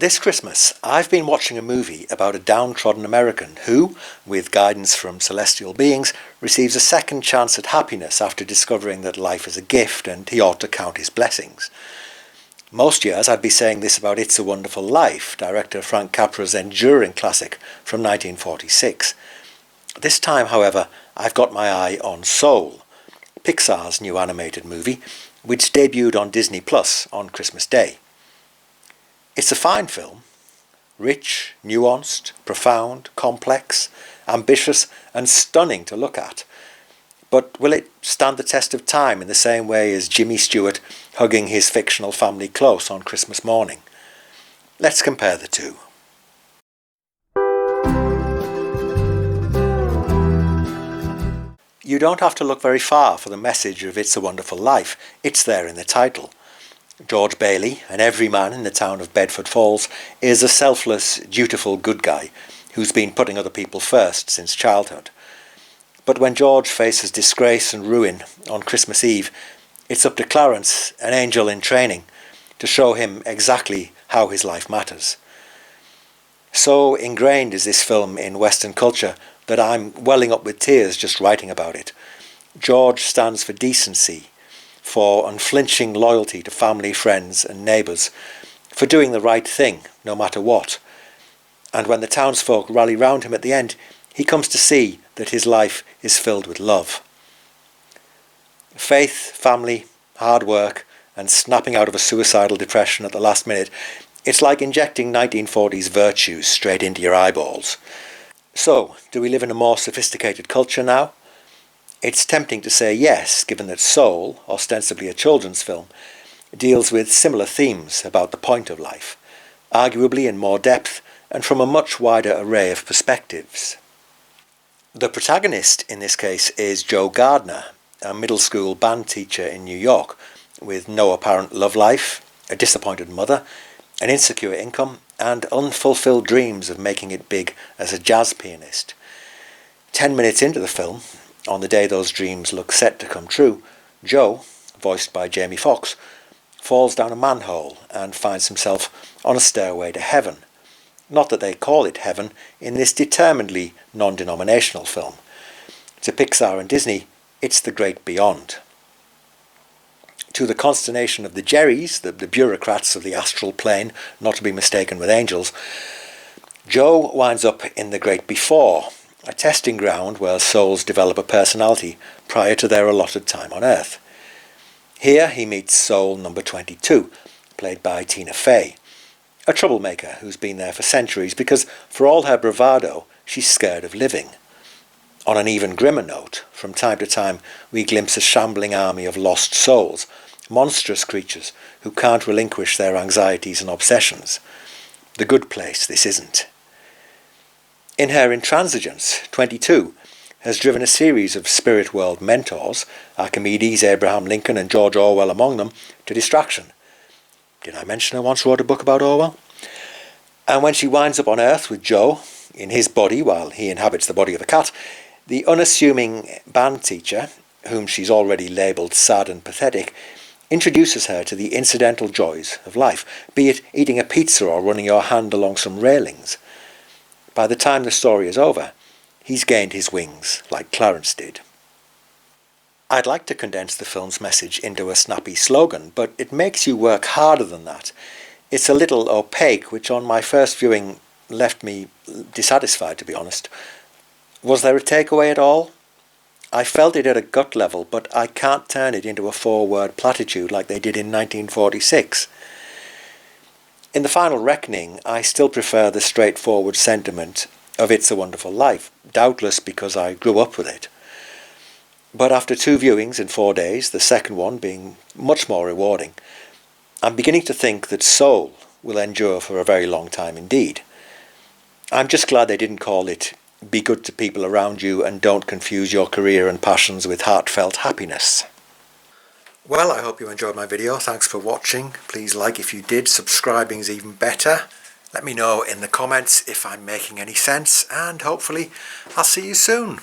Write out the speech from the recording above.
This Christmas, I've been watching a movie about a downtrodden American who, with guidance from celestial beings, receives a second chance at happiness after discovering that life is a gift and he ought to count his blessings. Most years I'd be saying this about It's a Wonderful Life, director Frank Capra's enduring classic from 1946. This time, however, I've got my eye on Soul, Pixar's new animated movie, which debuted on Disney Plus on Christmas Day. It's a fine film, rich, nuanced, profound, complex, ambitious and stunning to look at. But will it stand the test of time in the same way as Jimmy Stewart hugging his fictional family close on Christmas morning? Let's compare the two. You don't have to look very far for the message of It's a Wonderful Life. It's there in the title. George Bailey, an everyman in the town of Bedford Falls, is a selfless, dutiful good guy who's been putting other people first since childhood. But when George faces disgrace and ruin on Christmas Eve, it's up to Clarence, an angel in training, to show him exactly how his life matters. So ingrained is this film in Western culture that I'm welling up with tears just writing about it. George stands for decency, for unflinching loyalty to family, friends and neighbours, for doing the right thing no matter what. And when the townsfolk rally round him at the end, he comes to see that his life is filled with love. Faith, family, hard work and snapping out of a suicidal depression at the last minute, it's like injecting 1940s virtues straight into your eyeballs. So, do we live in a more sophisticated culture now? It's tempting to say yes, given that Soul, ostensibly a children's film, deals with similar themes about the point of life, arguably in more depth and from a much wider array of perspectives. The protagonist in this case is Joe Gardner, a middle school band teacher in New York, with no apparent love life, a disappointed mother, an insecure income, and unfulfilled dreams of making it big as a jazz pianist. 10 minutes into the film, on the day those dreams look set to come true, Joe, voiced by Jamie Foxx, falls down a manhole and finds himself on a stairway to heaven. Not that they call it heaven in this determinedly non-denominational film. To Pixar and Disney, it's the great beyond. To the consternation of the Jerrys, the bureaucrats of the astral plane, not to be mistaken with angels, Joe winds up in the great before, a testing ground where souls develop a personality prior to their allotted time on Earth. Here he meets soul number 22, played by Tina Fey, a troublemaker who's been there for centuries because, for all her bravado, she's scared of living. On an even grimmer note, from time to time we glimpse a shambling army of lost souls, monstrous creatures who can't relinquish their anxieties and obsessions. The good place this isn't. In her intransigence, 22 has driven a series of spirit world mentors, Archimedes, Abraham Lincoln and George Orwell among them, to distraction. Did I mention I once wrote a book about Orwell? And when she winds up on Earth with Joe, in his body while he inhabits the body of a cat, the unassuming band teacher, whom she's already labelled sad and pathetic, introduces her to the incidental joys of life, be it eating a pizza or running your hand along some railings. By the time the story is over, he's gained his wings like Clarence did. I'd like to condense the film's message into a snappy slogan, but it makes you work harder than that. It's a little opaque, which on my first viewing left me dissatisfied, to be honest. Was there a takeaway at all? I felt it at a gut level, but I can't turn it into a four-word platitude like they did in 1946. In the final reckoning, I still prefer the straightforward sentiment of It's a Wonderful Life, doubtless because I grew up with it. But after 2 viewings in 4 days, the second one being much more rewarding, I'm beginning to think that Soul will endure for a very long time indeed. I'm just glad they didn't call it Be Good to People Around You and Don't Confuse Your Career and Passions with Heartfelt Happiness. Well, I hope you enjoyed my video. Thanks for watching. Please like if you did. Subscribing's even better. Let me know in the comments if I'm making any sense, and hopefully I'll see you soon.